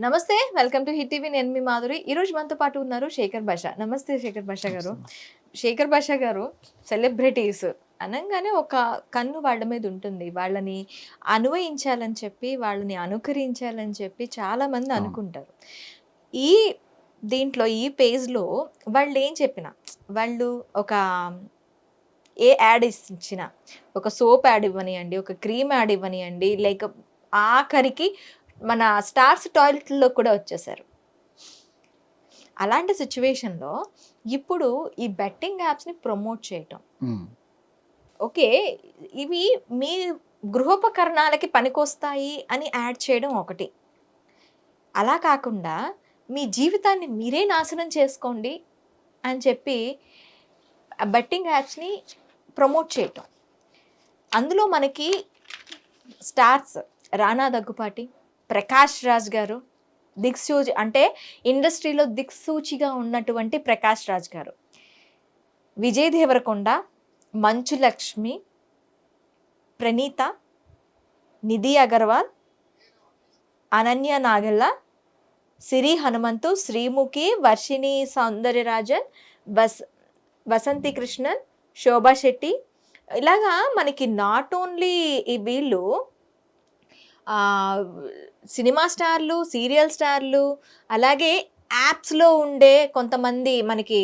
నమస్తే, welcome to hit TV. నేను మీ మాధురి. ఈరోజు మనతో పాటు ఉన్నారు శేఖర్ భాష. నమస్తే శేఖర్ భాష గారు. శేఖర్ భాష గారు, సెలబ్రిటీస్ అనగానే ఒక కన్ను వాళ్ళ మీద ఉంటుంది. వాళ్ళని అన్వయించాలని చెప్పి, వాళ్ళని అనుకరించాలని చెప్పి చాలామంది అనుకుంటారు. ఈ దీంట్లో ఈ పేజ్లో వాళ్ళు ఏం చెప్పినా, వాళ్ళు ఒక ఏ యాడ్ ఇచ్చినా, ఒక సోప్ యాడ్ ఇవ్వనియండి, ఒక క్రీమ్ యాడ్ ఇవ్వనియండి, లైక్ ఆఖరికి మన స్టార్స్ టాయిలెట్లో కూడా వచ్చేసారు. అలాంటి సిచ్యువేషన్లో ఇప్పుడు ఈ బెట్టింగ్ యాప్స్ని ప్రమోట్ చేయటం, ఓకే, ఇవి మీ గృహోపకరణాలకి పనికొస్తాయి అని యాడ్ చేయడం ఒకటి. అలా కాకుండా మీ జీవితాన్ని మీరే నాశనం చేసుకోండి అని చెప్పి బెట్టింగ్ యాప్స్ని ప్రమోట్ చేయటం. అందులో మనకి స్టార్స్ రానా దగ్గుపాటి, ప్రకాష్ రాజ్ గారు, దిక్సూచి అంటే ఇండస్ట్రీలో దిక్సూచిగా ఉన్నటువంటి ప్రకాష్ రాజ్ గారు, విజయ్ దేవరకొండ, మంచు లక్ష్మి, ప్రణీత, నిధి అగర్వాల్, అనన్య నాగల్ల, సిరి హనుమంతు, శ్రీముఖి, వర్షిణి సౌందర్యరాజన్, వసంతి కృష్ణన్, శోభా శెట్టి, ఇలాగా మనకి నాట్ ఓన్లీ ఈ వీళ్ళు సినిమా స్టార్లు, సీరియల్ స్టార్లు, అలాగే యాప్స్లో ఉండే కొంతమంది మనకి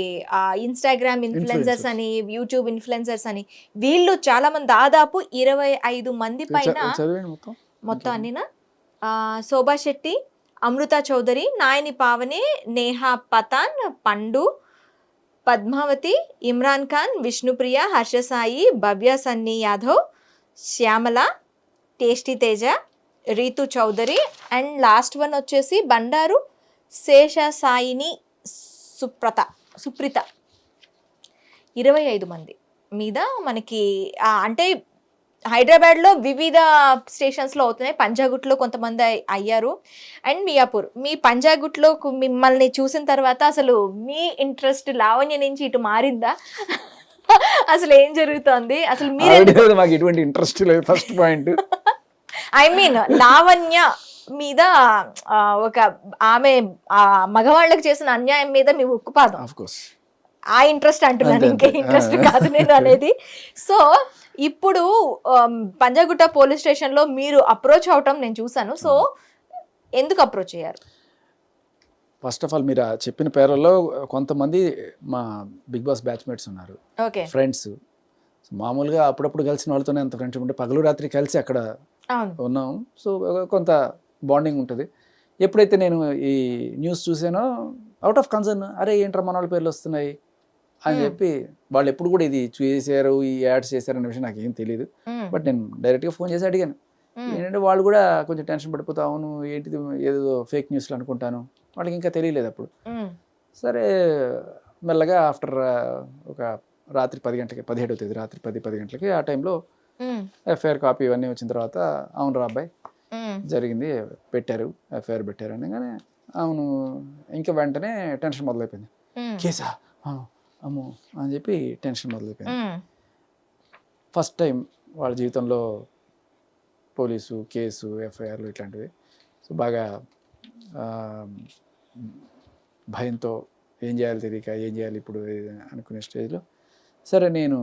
ఇన్స్టాగ్రామ్ ఇన్ఫ్లుయెన్సర్స్ అని, యూట్యూబ్ ఇన్ఫ్లుయెన్సర్స్ అని, వీళ్ళు చాలామంది, దాదాపు 25 మంది పైన మొత్తం అన్నినా, శోభా శెట్టి, అమృత Chowdary, Nayani Pavani, Neha Pathan, Pandu, Padmavathi, Imran Khan, Vishnupriya, Harshasai, Bhavya Sunny Yadav, Shyamala, tasty Teja, Ritu Chowdary, and last one వచ్చేసి బండారు శేషసాయిని సుప్రీత. 25 మంది మీద మనకి అంటే హైదరాబాద్లో వివిధ స్టేషన్స్లో అవుతున్నాయి. పంజాగుట్లో కొంతమంది అయ్యారు, అండ్ మియాపూర్. మీ పంజాగుట్లో మిమ్మల్ని చూసిన తర్వాత అసలు మీ ఇంట్రెస్ట్ లావణ్య నుంచి ఇటు మారిందా? అసలు ఏం జరుగుతోంది? అసలు మీరు మాకు ఎటువంటి ఇంట్రెస్ట్ లేదు. First point, I mean Lavanya మీద ఒక ఆమె మగవాళ్ళకి చేసిన అన్యాయం మీద మీ ఉక్కుపాదం, ఆ ఇంట్రెస్ట్ అంటున్నాను, ఇంకే ఇంట్రెస్ట్ కాదు నేను అనేది. సో ఇప్పుడు పంజాగుట్ట పోలీస్ స్టేషన్లో మీరు అప్రోచ్ అవటం నేను చూసాను. సో ఎందుకు అప్రోచ్ అయ్యారు? ఫస్ట్ ఆఫ్ ఆల్, మీరు చెప్పిన పేర్లలో కొంతమంది మా బిగ్ బాస్ బ్యాచ్మేట్స్ ఉన్నారు, ఫ్రెండ్స్. మామూలుగా అప్పుడప్పుడు కలిసిన వాళ్ళతోనే అంత ఫ్రెండ్షిప్ ఉంటే, పగలు రాత్రి కలిసి అక్కడ ఉన్నాం. సో కొంత బాండింగ్ ఉంటుంది. ఎప్పుడైతే నేను ఈ న్యూస్ చూసానో, అవుట్ ఆఫ్ కన్సర్న్, అరే ఏంట్రా మన వాళ్ళ పేర్లు వస్తున్నాయి అని చెప్పి, వాళ్ళు ఎప్పుడు కూడా ఇది చేశారు, ఈ యాడ్స్ చేశారు అనే విషయం నాకు ఏం తెలియదు. బట్ నేను డైరెక్ట్గా ఫోన్ చేసి అడిగాను. ఏంటంటే వాళ్ళు కూడా కొంచెం టెన్షన్ పడిపోతా, అవును ఏంటిది ఏదో ఫేక్ న్యూస్లు అనుకుంటాను, వాళ్ళకి ఇంకా తెలియలేదు అప్పుడు. సరే మెల్లగా ఆఫ్టర్ ఒక రాత్రి 10 గంటలకి, 17వ తేదీ రాత్రి 10 గంటలకి ఆ టైంలో ఎఫ్ఐఆర్ కాపీ ఇవన్నీ వచ్చిన తర్వాత, అవును రా అబ్బాయి జరిగింది, పెట్టారు, ఎఫ్ఐఆర్ పెట్టారు అనగానే, అవును, ఇంకా వెంటనే టెన్షన్ మొదలైపోయింది. కేసా, అమ్మో అని చెప్పి టెన్షన్ మొదలైపోయింది. ఫస్ట్ టైం వాళ్ళ జీవితంలో పోలీసు కేసు, ఎఫ్ఐఆర్లు ఇట్లాంటివి. సో బాగా భయంతో ఏం చేయాలి తెలియక, ఏం చేయాలి ఇప్పుడు అనుకునే స్టేజ్లో, సరే నేను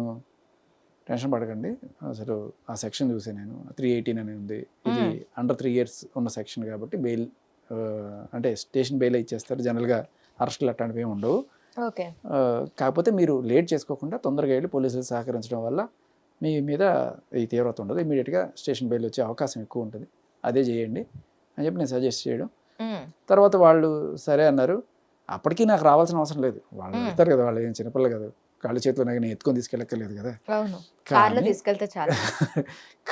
టెన్షన్ పడకండి, అసలు ఆ సెక్షన్ చూసే నేను 318 అని ఉంది, ఇది అండర్ 3 years ఉన్న సెక్షన్ కాబట్టి బెయిల్, అంటే స్టేషన్ బెయిల్ ఇచ్చేస్తారు, జనరల్గా అరెస్టులు అట్లాంటివి ఏమి ఉండవు. కాకపోతే మీరు లేట్ చేసుకోకుండా తొందరగా వెళ్ళి పోలీసులు సహకరించడం వల్ల మీ మీద ఈ తీవ్రత ఉండదు, ఇమీడియట్గా స్టేషన్ బెయిల్ వచ్చే అవకాశం ఎక్కువ ఉంటుంది, అదే చేయండి అని చెప్పి నేను సజెస్ట్ చేయడం. తర్వాత వాళ్ళు సరే అన్నారు. అప్పటికీ నాకు రావాల్సిన అవసరం లేదు, వాళ్ళు వెళ్తారు కదా, వాళ్ళు ఏం చిన్నపిల్లలు కదా, కాళ్ళ చేతిలో నాకు నేను ఎత్తుకొని తీసుకెళ్ళక్కర్లేదు కదా.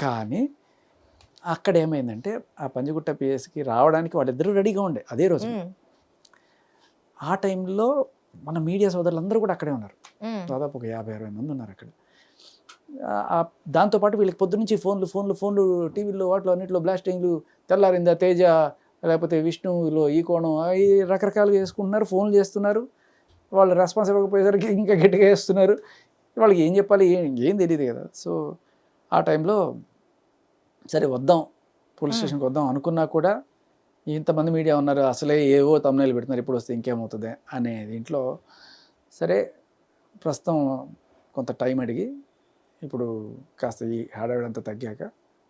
కానీ అక్కడ ఏమైందంటే, ఆ పంజగుట్ట పిఎస్కి రావడానికి వాళ్ళిద్దరూ రెడీగా ఉండే అదే రోజు. ఆ టైంలో మన మీడియా సోదరులందరూ కూడా అక్కడే ఉన్నారు, దాదాపు ఒక 50-60 మంది ఉన్నారు అక్కడ. దాంతోపాటు వీళ్ళకి పొద్దు నుంచి ఫోన్లు టీవీలో వాటిలో అన్నింటిలో బ్లాస్టింగ్లు, తెల్లారిందా తేజ, లేకపోతే విష్ణులో ఈ కోణం, అవి రకరకాలుగా చేసుకుంటున్నారు, ఫోన్లు చేస్తున్నారు. వాళ్ళు రెస్పాన్స్ ఇవ్వకపోయేసరికి ఇంకా గట్టిగా వేస్తున్నారు. వాళ్ళకి ఏం చెప్పాలి ఏం తెలియదు కదా. సో ఆ టైంలో సరే వద్దాం, పోలీస్ స్టేషన్కి వద్దాం అనుకున్నా కూడా ఇంతమంది మీడియా ఉన్నారు, అసలే ఏవో తమ్ముళ్ళు పెడుతున్నారు, ఇప్పుడు వస్తే ఇంకేమవుతుంది అనే దీంట్లో సరే ప్రస్తుతం కొంత టైం అడిగి ఇప్పుడు కాస్త ఈ హడావిడంతా తగ్గాక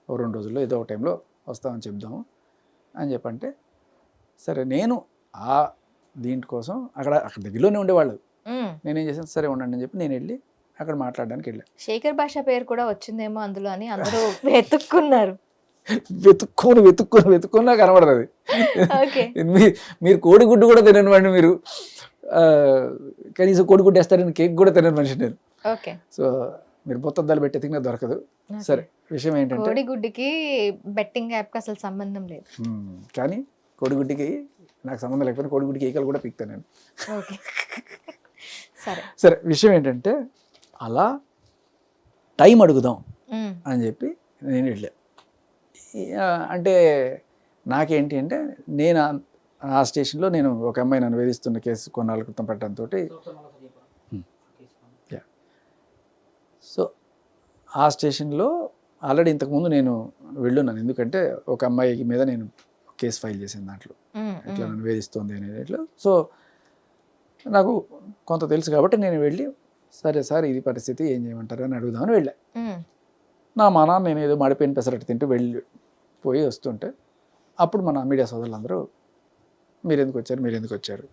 ఓ 2 రోజుల్లో ఏదో ఒక టైంలో వస్తామని చెప్దాము అని చెప్పంటే సరే నేను ఆ దీంట్కోసం అక్కడ దగ్గరలోనే ఉండేవాళ్ళు. నేనేం చేశాను, సరే ఉండండి అని చెప్పి నేను వెళ్ళి అక్కడ మాట్లాడడానికి వెళ్ళాను. శేఖర్ భాష పేరు కూడా వచ్చిందేమో అందులో అని అందరూ వెతుక్కున్నారు. వెతుక్కున్నా కనబడదు అది. మీరు కోడిగుడ్డు కూడా తినని వాడిని, మీరు కనీసం కోడిగుడ్డు వేస్తారని కేక్ కూడా తినని మనిషి నేను. సో మీరు బొత్తద్దాలు పెట్టి ఎతికినా దొరకదు. సరే విషయం ఏంటంటే కోడిగుడ్డుకి బెట్టింగ్ యాప్కి అసలు సంబంధం లేదు, కానీ కోడిగుడ్డుకి నాకు సంబంధం లేకపోతే కోడిగుడ్డుకి ఈకలు కూడా పీక్తాను నేను. సరే విషయం ఏంటంటే అలా టైం అడుగుదాం అని చెప్పి నేను వెళ్ళా. అంటే నాకేంటి అంటే నేను ఆ స్టేషన్లో నేను ఒక అమ్మాయి నన్ను వేధిస్తున్న కేసు కొన్నాళ్ళ క్రితం పెట్టడంతో సో ఆ స్టేషన్లో ఆల్రెడీ ఇంతకుముందు నేను వెళ్ళున్నాను. ఎందుకంటే ఒక అమ్మాయి మీద నేను కేసు ఫైల్ చేశాను దాంట్లో, ఇట్లా నన్ను వేధిస్తుంది అనేది. సో నాకు కొంత తెలుసు కాబట్టి నేను వెళ్ళి సరే సార్ ఇది పరిస్థితి ఏం చేయమంటారు అని అడుగుదామని వెళ్ళా. నా మన నేను ఏదో మడిపోయిన పెసరట్టు తింటూ పోయి వస్తుంటే అప్పుడు మన మీడియా సోదరులందరూ మీరు ఎందుకు వచ్చారు,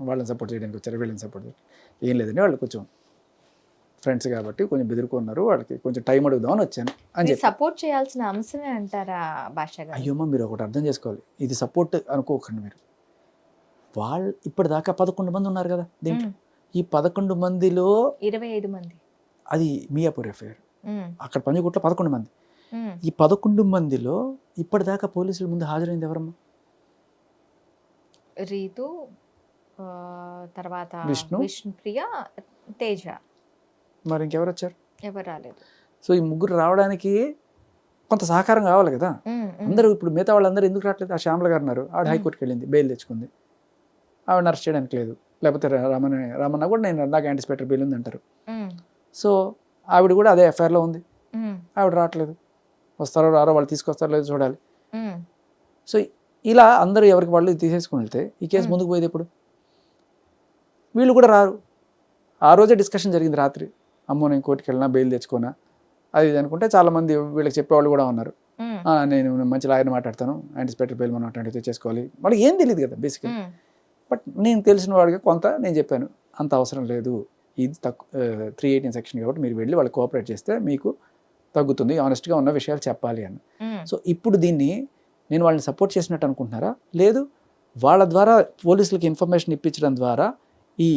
వాళ్ళని సపోర్ట్ చేయడానికి వచ్చారు, వీళ్ళని సపోర్ట్ చేయడం ఏం లేదండి, వాళ్ళు కొంచెం ఫ్రెండ్స్ కాబట్టి కొంచెం బెదిరుకున్నారు, వాళ్ళకి కొంచెం టైం అడుగుదామని వచ్చాను అని చెప్పి. సపోర్ట్ చేయాల్సిన అంశమే అంటారా భాష గారు? అయ్యమ్మా మీరు ఒకటి అర్థం చేసుకోవాలి, ఇది సపోర్ట్ అనుకోకండి మీరు. వాళ్ళు ఇప్పటిదాకా 11 మంది ఉన్నారు కదా దీంట్లో, ఈ 11 మందిలో 25 మంది అది మియాపూర్ ఎఫ్ఐఆర్, అక్కడ పంజగుట్లో 11 మంది. ఈ 11 మందిలో ఇప్పటిదాకా పోలీసుల ముందు హాజరైంది ఎవరమ్మా? రీతు, తర్వాత విష్ణుప్రియ, తేజ. మరి ఇంకెవరు వచ్చారు? ఎవరు రాలేదు. సో ఈ ముగ్గురు రావడానికి కొంత సహకారం కావాలి కదా అందరూ. ఇప్పుడు మిగతా వాళ్ళందరూ ఎందుకు రావట్లేదు? ఆ శ్యామల గారు ఉన్నారు, ఆవిడ హైకోర్టుకి వెళ్ళింది, బెయిల్ తెచ్చుకుంది, ఆవిడ అరెస్ట్ చేయడానికి లేదు. లేకపోతే రామన్న కూడా నేను నాకు యాంటిసిపేటరీ బెయిల్ ఉంది అంటారు. సో ఆవిడ కూడా అదే ఎఫ్ఐఆర్లో ఉంది, ఆవిడ రావట్లేదు. వస్తారో రారో, వాళ్ళు తీసుకొస్తారో లేదో చూడాలి. సో ఇలా అందరూ ఎవరికి వాళ్ళు తీసేసుకుని వెళ్తే ఈ కేసు ముందుకు పోయేది ఎప్పుడు? వీళ్ళు కూడా రారు. ఆ రోజే డిస్కషన్ జరిగింది రాత్రి, అమ్మో నేను కోర్టుకి వెళ్ళినా బెయిల్ తెచ్చుకోనా అది ఇది అనుకుంటే చాలామంది వీళ్ళకి చెప్పేవాళ్ళు కూడా ఉన్నారు. నేను మంచి లాయర్ని మాట్లాడతాను, యాంటిసిపేటరీ బెయిల్ మనం అట్లాంటివి తెచ్చేసుకోవాలి. వాళ్ళకి ఏం తెలియదు కదా బేసిక్గా. బట్ నేను తెలిసిన వాడికి కొంత నేను చెప్పాను, అంత అవసరం లేదు, ఇది 318 సెక్షన్ కాబట్టి మీరు వెళ్ళి వాళ్ళు కోఆపరేట్ చేస్తే మీకు తగ్గుతుంది, ఆనెస్ట్గా ఉన్న విషయాలు చెప్పాలి అని. సో ఇప్పుడు దీన్ని నేను వాళ్ళని సపోర్ట్ చేసినట్టు అనుకుంటున్నారా? లేదు వాళ్ళ ద్వారా పోలీసులకి ఇన్ఫర్మేషన్ ఇప్పించడం ద్వారా ఈ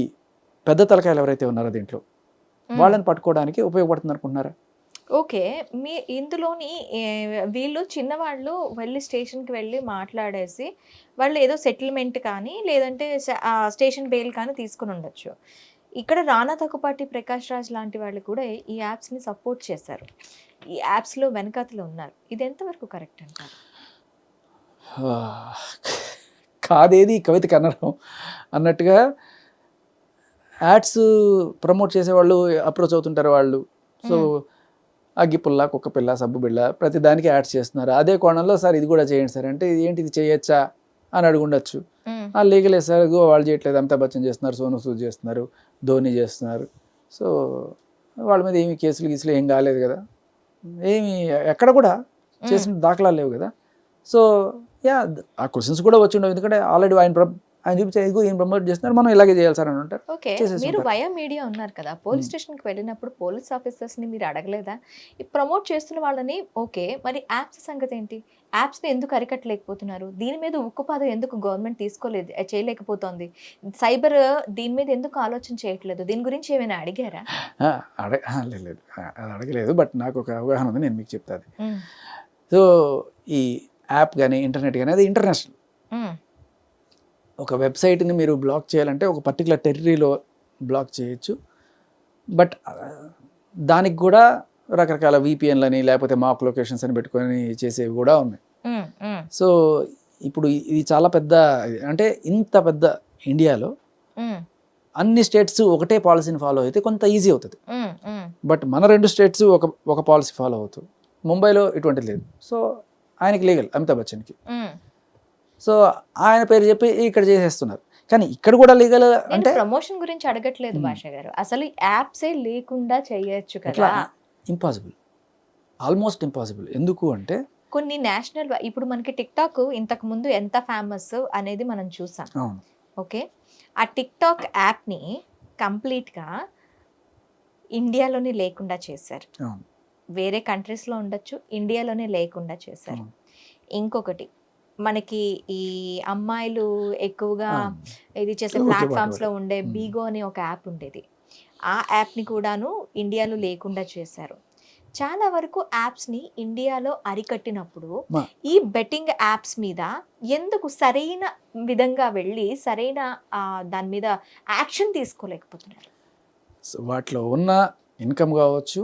పెద్ద తలకాయలు ఎవరైతే ఉన్నారో దీంట్లో వాళ్ళని పట్టుకోవడానికి ఉపయోగపడుతుంది అనుకుంటున్నారా? ఓకే, మీ ఇందులోని వీళ్ళు చిన్నవాళ్ళు వెళ్ళి స్టేషన్కి వెళ్ళి మాట్లాడేసి వాళ్ళు ఏదో సెటిల్మెంట్ కానీ లేదంటే స్టేషన్ బెయిల్ కానీ తీసుకుని ఉండొచ్చు. ఇక్కడ రానా తక్కుపాటి ప్రకాష్ రాజ్ లాంటి వాళ్ళు కూడా ఈ యాప్స్ని సపోర్ట్ చేశారు, ఈ యాప్స్లో వెనకాతలు ఉన్నారు. ఇది ఎంతవరకు కరెక్ట్ అంటారు? కాదేది కవిత కన్నడం అన్నట్టుగా యాడ్స్ ప్రమోట్ చేసేవాళ్ళు అప్రోచ్ అవుతుంటారు వాళ్ళు. సో అగ్గిపుల్ల, కుక్క పిల్ల, సబ్బు బిళ్ళ ప్రతి దానికి యాడ్స్ చేస్తున్నారు. అదే కోణంలో సార్ ఇది కూడా చేయండి సార్ అంటే ఏంటి ఇది చేయొచ్చా అని అడుగుండొచ్చు. లీగలే సార్, వాళ్ళు చేయట్లేదు, అమితాబ్ బచ్చన్ చేస్తున్నారు, సోను సూద్ చేస్తున్నారు, ధోని చేస్తున్నారు. సో వాళ్ళ మీద ఏమి కేసులు గీసులు ఏం కాలేదు కదా, ఏమి ఎక్కడ కూడా చేసిన దాఖలాలు లేవు కదా. సో ఆ క్వశ్చన్స్ కూడా వచ్చి ఉండవు, ఎందుకంటే ఆల్రెడీ ఆయన చూపించే ఈయన ప్రమోట్ చేస్తున్నారు, మనం ఇలాగే చేయాలి సార్ అని అంటారు. ఓకే, మీరు వయా మీడియా ఉన్నారు కదా, పోలీస్ స్టేషన్కి వెళ్ళినప్పుడు పోలీస్ ఆఫీసర్స్ని మీరు అడగలేదా ఈ ప్రమోట్ చేస్తున్న వాళ్ళని? ఓకే, మరి యాప్స్ సంగతి ఏంటి? యాప్స్ని ఎందుకు అరికట్టలేకపోతున్నారు? దీని మీద ఉక్కుపాదం ఎందుకు గవర్నమెంట్ చేయలేకపోతుంది? సైబర్ దీని మీద ఎందుకు ఆలోచన చేయట్లేదు? దీని గురించి ఏమైనా అడిగారా? లేదు, అది అడగలేదు. బట్ నాకు ఒక అవగాహన ఉంది, నేను మీకు చెప్తాను. సో ఈ యాప్ కానీ ఇంటర్నెట్ కానీ అది ఇంటర్నేషనల్. ఒక వెబ్సైట్ని మీరు బ్లాక్ చేయాలంటే ఒక పర్టికులర్ టెరిటరీలో బ్లాక్ చేయొచ్చు. బట్ దానికి కూడా రకరకాల VPNలని లేకపోతే మాక్ లొకేషన్స్ అని పెట్టుకొని చేసేవి కూడా ఉన్నాయి. సో ఇప్పుడు ఇది చాలా పెద్ద, అంటే ఇంత పెద్ద ఇండియాలో అన్ని స్టేట్స్ ఒకటే పాలసీని ఫాలో అయితే కొంత ఈజీ అవుతుంది. బట్ మన 2 స్టేట్స్ ఒక పాలసీ ఫాలో అవుతుంది. ముంబైలో ఇటువంటిది లేదు. సో ఆయనకి లీగల్, అమితాబ్ బచ్చన్కి. సో ఆయన పేరు చెప్పి ఇక్కడ చేసేస్తున్నారు. కానీ ఇక్కడ కూడా లీగల్ అంటే ప్రమోషన్ గురించి అడగట్లేదు భాష గారు, అసలు యాప్సే లేకుండా చేయొచ్చు కదా. Impossible, almost impossible. ఎందుకు అంటే కొన్ని నేషనల్ ఇప్పుడు మనకి టిక్ టాక్ ఇంతకు ముందు ఎంత ఫేమస్ అనేది మనం చూసాం. ఓకే, ఆ టిక్ టాక్ యాప్ని కంప్లీట్గా ఇండియాలోనే లేకుండా చేశారు. వేరే కంట్రీస్లో ఉండొచ్చు, ఇండియాలోనే లేకుండా చేశారు. ఇంకొకటి మనకి ఈ అమ్మాయిలు ఎక్కువగా ఇది చేసే ప్లాట్ఫామ్స్లో ఉండే బీగో అనే ఒక యాప్ ఉండేది, ఆ యాప్ని కూడాను ఇండియాలో లేకుండా చేశారు. చాలా వరకు యాప్స్ని ఇండియాలో అరికట్టినప్పుడు ఈ బెట్టింగ్ యాప్స్ మీద ఎందుకు సరైన విధంగా వెళ్ళి సరైన దాని మీద యాక్షన్ తీసుకోలేకపోతున్నారు? వాటిలో ఉన్న ఇన్కమ్ కావచ్చు,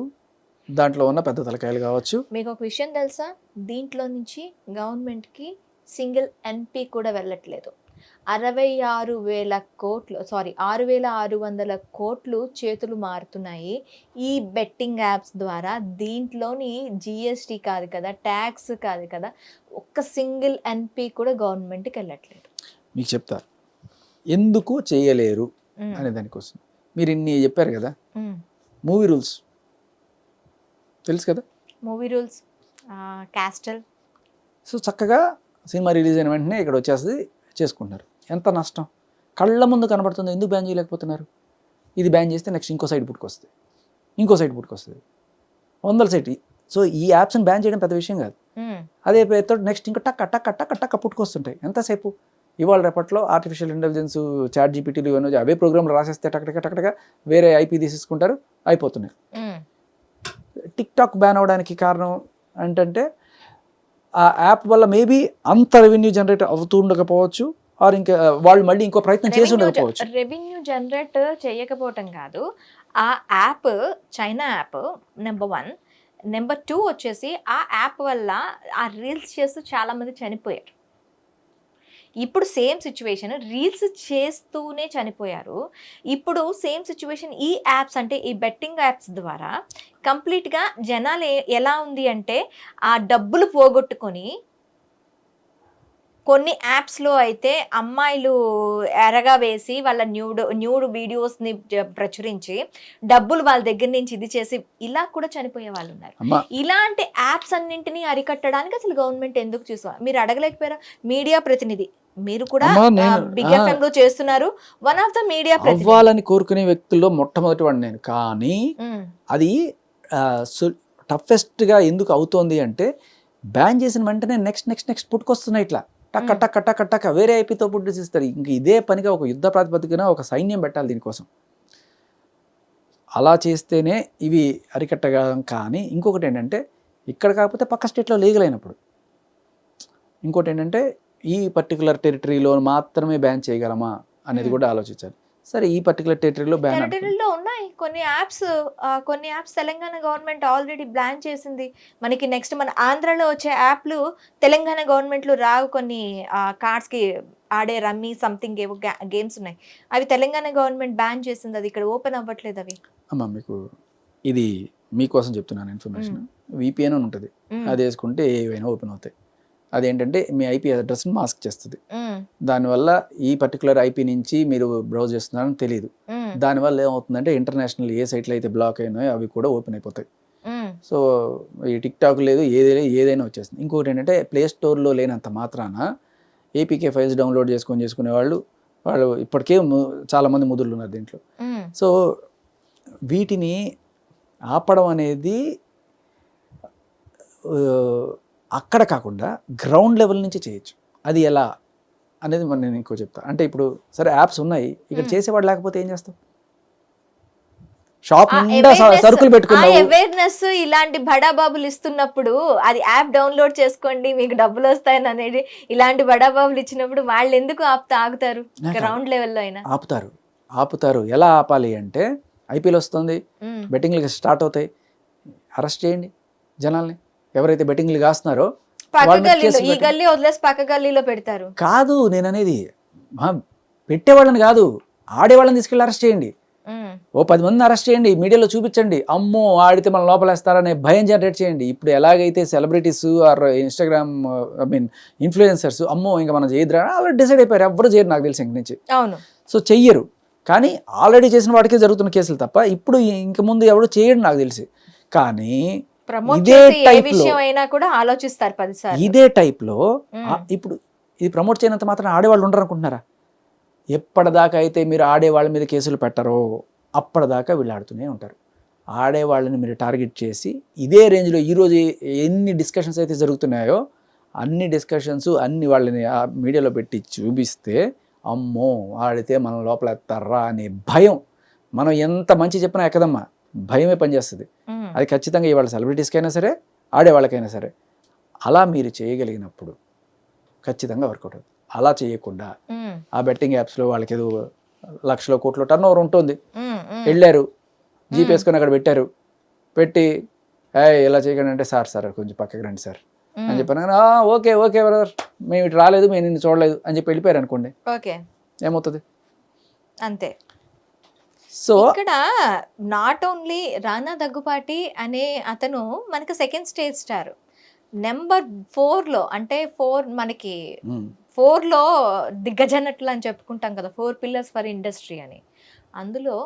దాంట్లో ఉన్న పెద్ద తలకాయలు కావచ్చు. మీకు ఒక విషయం తెలుసా, దీంట్లో నుంచి గవర్నమెంట్కి సింగిల్ ఎన్పీ కూడా వెళ్ళట్లేదు. 66,000 కోట్లు 6,600 కోట్లు చేతులు మారుతున్నాయి ఈ బెట్టింగ్ యాప్స్ ద్వారా. దీంట్లోని జిఎస్టీ కాదు కదా, ట్యాక్స్ కాదు కదా, ఒక్క సింగిల్ ఎన్పీ కూడా గవర్నమెంట్కి వెళ్ళట్లేదు. మీకు చెప్తా ఎందుకు చేయలేరు అనే దానికోసం. మీరు ఇన్ని చెప్పారు కదా, మూవీ రూల్స్ తెలుసు కదా, మూవీ రూల్స్, క్యాస్టల్. సో చక్కగా సినిమా రిలీజ్ అయిన వెంటనే ఇక్కడ వచ్చేస్తుంది, చేసుకుంటున్నారు. ఎంత నష్టం కళ్ళ ముందు కనబడుతుంది, ఎందుకు బ్యాన్ చేయలేకపోతున్నారు? ఇది బ్యాన్ చేస్తే నెక్స్ట్ ఇంకో సైడ్ పుట్టుకొస్తుంది, ఇంకో సైడ్ పుట్టుకొస్తుంది, 100 సైట్. సో ఈ యాప్స్ని బ్యాన్ చేయడం పెద్ద విషయం కాదు. అదే పేరుతో నెక్స్ట్ ఇంకా టక్క టక్క టక్క టక్క పుట్టుకొస్తుంటాయి. ఎంతసేపు ఇవాళ రేపట్లో ఆర్టిఫిషియల్ ఇంటెలిజెన్స్, చాట్ జీపీటీలు ఇవన్నీ అవే ప్రోగ్రామ్లు రాసేస్తే టక్ టక్ వేరే ఐపీ తీసేసుకుంటారు, అయిపోతున్నాయి. టిక్ టాక్ బ్యాన్ అవ్వడానికి కారణం ఏంటంటే ఆ యాప్ వల్ల మేబీ అంత రెవెన్యూ జనరేట్ అవుతూ ఉండకపోవచ్చు, ఆర్ ఇంకా వాళ్ళు మళ్ళీ ఇంకో ప్రయత్నం చేసి ఉండకపోవచ్చు. రెవెన్యూ జనరేట్ చేయకపోవటం కాదు, ఆ app China app number 1, number 2 వచ్చేసి ఆ యాప్ వల్ల ఆ రీల్స్ చేస్తూ చాలా మంది చనిపోయారు. ఇప్పుడు సేమ్ సిచ్యువేషన్, రీల్స్ చేస్తూనే చనిపోయారు. ఇప్పుడు సేమ్ సిచ్యువేషన్ ఈ యాప్స్ అంటే ఈ బెట్టింగ్ యాప్స్ ద్వారా కంప్లీట్గా జనాలు ఎలా ఉంది అంటే ఆ డబ్బులు పోగొట్టుకొని, కొన్ని యాప్స్లో అయితే అమ్మాయిలు ఎరగా వేసి వాళ్ళ న్యూడ్ వీడియోస్ని ప్రచురించి డబ్బులు వాళ్ళ దగ్గర నుంచి ఇది చేసి ఇలా కూడా చనిపోయే వాళ్ళు ఉన్నారు. ఇలాంటి యాప్స్ అన్నింటినీ అరికట్టడానికి అసలు గవర్నమెంట్ ఎందుకు చూసుకోవాలి? మీరు అడగలేకపోయారా? మీడియా ప్రతినిధి మీరు కూడా బిగ్ ఎఫ్ఎం లో చేస్తున్నారు, వన్ ఆఫ్ ద మీడియా అవ్వాలని కోరుకునే వ్యక్తుల్లో మొట్టమొదటి వాడిని నేను. కానీ అది టఫెస్ట్ గా ఎందుకు అవుతోంది అంటే బ్యాన్ చేసిన వెంటనే నెక్స్ట్ పుట్టుకొస్తున్నాయి ఇట్లా టక్క టక్క టక్క టక్క వేరే ఐపీతో పుట్టిస్తారు. ఇంక ఇదే పనిగా ఒక యుద్ధ ప్రాతిపదికన ఒక సైన్యం పెట్టాలి దీనికోసం. అలా చేస్తేనే ఇవి అరికట్టగలం. కానీ ఇంకొకటి ఏంటంటే ఇక్కడ కాకపోతే పక్క స్టేట్లో లీగల్ అయినప్పుడు, ఇంకోటి ఏంటంటే ఈ పర్టికులర్ టెరిటరీలో మాత్రమే బ్యాన్ చేయగలమా అనేది కూడా ఆలోచించాలి. సరే ఈ పర్టికులర్ టెరిటరీలో ఉన్నాయి కొన్ని apps Telangana government already ban చేసింది. మనకి నెక్స్ట్ మన ఆంధ్రాలో వచ్చే యాప్లు తెలంగాణ గవర్నమెంట్లు రావు. కొన్ని కార్డ్స్ కి ఆడే రమ్మీ సంథింగ్ ఏవో గేమ్స్ ఉన్నాయి, అవి తెలంగాణ గవర్నమెంట్ బ్యాన్ చేసింది. అది ఇక్కడ ఓపెన్ అవ్వట్లేదు అవి. అమ్మా మీకు ఇది మీకోసం చెప్తున్నాను ఇన్ఫర్మేషన్. VPN అని ఉంటుంది, అది వేసుకుంటే ఏవైనా ఓపెన్ అవుతాయి. అదేంటంటే మీ ఐపీ అడ్రస్ని మాస్క్ చేస్తుంది. దానివల్ల ఈ పర్టికులర్ ఐపీ నుంచి మీరు బ్రౌజ్ చేస్తున్నారని తెలియదు. దానివల్ల ఏమవుతుందంటే ఇంటర్నేషనల్ ఏ సైట్లు అయితే బ్లాక్ అయినాయో అవి కూడా ఓపెన్ అయిపోతాయి. సో ఈ టిక్ టాక్ లేదు, ఏదైనా వచ్చేస్తుంది. ఇంకొకటి ఏంటంటే ప్లే స్టోర్లో లేనంత మాత్రాన APK ఫైల్స్ డౌన్లోడ్ చేసుకునే వాళ్ళు ఇప్పటికే చాలామంది ముదుర్లు ఉన్నారు దీంట్లో. సో వీటిని ఆపడం అనేది అక్కడ కాకుండా గ్రౌండ్ లెవెల్ నుంచి చేయొచ్చు. అది ఎలా అనేది నేను ఇంకో చెప్తా. అంటే ఇప్పుడు సరే యాప్స్ ఉన్నాయి, ఇక్కడ చేసేవాడు లేకపోతే ఏం చేస్తాం? షాప్ నిండా సరుకులు పెట్టుకున్నావు, అవేర్నెస్ ఇలాంటి బడాబాబులు ఇస్తున్నప్పుడు అది యాప్ డౌన్లోడ్ చేసుకోండి మీకు డబ్బులు వస్తాయని అనేది ఇలాంటి బడాబాబులు ఇచ్చినప్పుడు వాళ్ళు ఎందుకు ఆగుతారు? గ్రౌండ్ లెవెల్లో అయినా ఆపుతారు. ఎలా ఆపాలి అంటే ఐపీఎల్ వస్తుంది, బెట్టింగ్లు స్టార్ట్ అవుతాయి, అరెస్ట్ చేయండి జనాల్ని. ఎవరైతే బెట్టింగ్లు కాస్తున్నారో ఈ గల్లీ వదిలేసి పక్క గల్లీలో పెడతారు. కాదు నేను అనేది, పెట్టేవాళ్ళని కాదు, ఆడేవాళ్ళని తీసుకెళ్ళి అరెస్ట్ చేయండి. ఓ 10 మందిని అరెస్ట్ చేయండి, మీడియాలో చూపించండి, అమ్మో ఆడితే మనం లోపలేస్తారనే భయం జనరేట్ చేయండి. ఇప్పుడు ఎలాగైతే సెలబ్రిటీస్ ఆర్ ఇన్స్టాగ్రామ్ ఇన్ఫ్లుయెన్సర్స్ అమ్మో ఇంకా మనం చేయదురా అలా డిసైడ్ అయిపోయారు, ఎవ్వరు చేయరు నాకు తెలిసి ఇంక నుంచి. అవును. సో చెయ్యరు, కానీ ఆల్రెడీ చేసిన వాటికే జరుగుతున్న కేసులు తప్ప ఇప్పుడు ఇంక ముందు ఎవరు చేయడు నాకు తెలిసి. కానీ ఇదే టైప్లో ఇప్పుడు ఇది ప్రమోట్ చేయనంత మాత్రం ఆడేవాళ్ళు ఉండరు అనుకుంటున్నారా? ఎప్పటిదాకా అయితే మీరు ఆడేవాళ్ళ మీద కేసులు పెట్టరో అప్పటిదాకా వీళ్ళు ఆడుతూనే ఉంటారు. ఆడేవాళ్ళని మీరు టార్గెట్ చేసి ఇదే రేంజ్లో ఈరోజు ఎన్ని డిస్కషన్స్ అయితే జరుగుతున్నాయో అన్ని డిస్కషన్స్ అన్ని వాళ్ళని ఆ మీడియాలో పెట్టి చూపిస్తే అమ్మో ఆడితే మనం లోపల ఎత్తారా అనే భయం, మనం ఎంత మంచి చెప్పినా ఎక్కదమ్మా, భయమే పనిచేస్తుంది. అది ఖచ్చితంగా ఇవాళ సెలబ్రిటీస్కైనా సరే ఆడేవాళ్ళకైనా సరే అలా మీరు చేయగలిగినప్పుడు ఖచ్చితంగా వర్కౌట్ అవుతుంది. అలా చేయకుండా ఆ బెట్టింగ్ యాప్స్లో వాళ్ళకి ఏదో లక్షలో కోట్లో టర్న్ ఓవర్ ఉంటుంది, వెళ్ళారు జీపీఎస్కొని అక్కడ పెట్టారు, పెట్టి ఇలా చేయకండి అంటే సార్ కొంచెం పక్కకి రండి సార్ అని చెప్పాను. ఓకే ఓకే బ్రదర్ మేము ఇటు రాలేదు, మేము నిన్ను చూడలేదు అని చెప్పి వెళ్ళిపోయారు అనుకోండి, ఏమవుతుంది? అంతే. సో ఇక్కడ నాట్ ఓన్లీ రానా దగ్గుపాటి అనే అతను మనకి సెకండ్ స్టేజ్ స్టార్, నెంబర్ 4లో అంటే 4 మనకి 4లో దిగ్గజనట్లు అని చెప్పుకుంటాం కదా, 4 పిల్లర్స్ ఫర్ ఇండస్ట్రీ అని, అందులో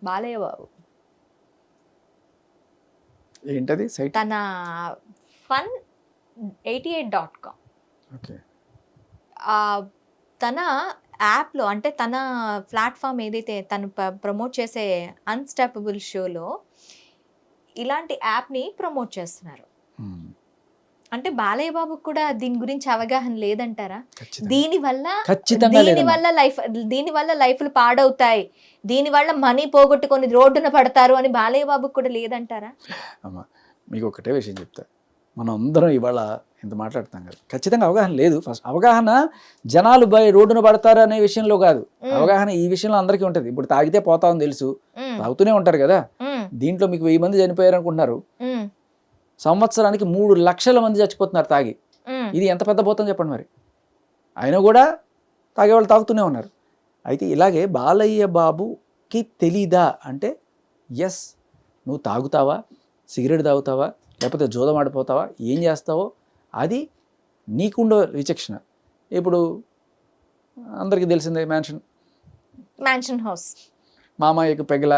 బాలయ్య బాబు ఏంటది తన fun88.com తన యాప్లో అంటే తన ప్లాట్ఫామ్ ఏదైతే తను ప్రమోట్ చేసే అన్స్టాపబుల్ షోలో ఇలాంటి యాప్ని ప్రమోట్ చేస్తున్నారు. అంటే బాలయ్య బాబు కూడా దీని గురించి అవగాహన లేదంటారా? దీనివల్ల లైఫ్లు పాడవుతాయి, దీనివల్ల మనీ పోగొట్టుకొని రోడ్డున పడతారు అని బాలయ్య బాబుకు కూడా లేదంటారా? అమ్మా మీకు ఒకటే విషయం చెప్తా, మనం అందరం ఇవాళ ఇంత మాట్లాడుతాం కదా, ఖచ్చితంగా అవగాహన లేదు. ఫస్ట్ అవగాహన జనాలు రోడ్డున పడతారు అనే విషయంలో కాదు, అవగాహన ఈ విషయంలో అందరికీ ఉంటుంది. ఇప్పుడు తాగితే పోతామని తెలుసు, తాగుతూనే ఉంటారు కదా. దీంట్లో మీకు 1000 మంది చనిపోయారు అనుకుంటున్నారు, సంవత్సరానికి 3 లక్షల మంది చచ్చిపోతున్నారు తాగి. ఇది ఎంత పెద్ద పోతాం చెప్పండి మరి. అయినా కూడా తాగేవాళ్ళు తాగుతూనే ఉన్నారు. అయితే ఇలాగే బాలయ్య బాబుకి తెలీదా అంటే ఎస్, నువ్వు తాగుతావా, సిగరెట్ తాగుతావా, లేకపోతే జూదం ఆడిపోతావా, ఏం చేస్తావో అది నీకుండో విచక్షణ. ఇప్పుడు అందరికీ తెలిసిందే మ్యాన్షన్ హౌస్, మామయ్యకు పెగల,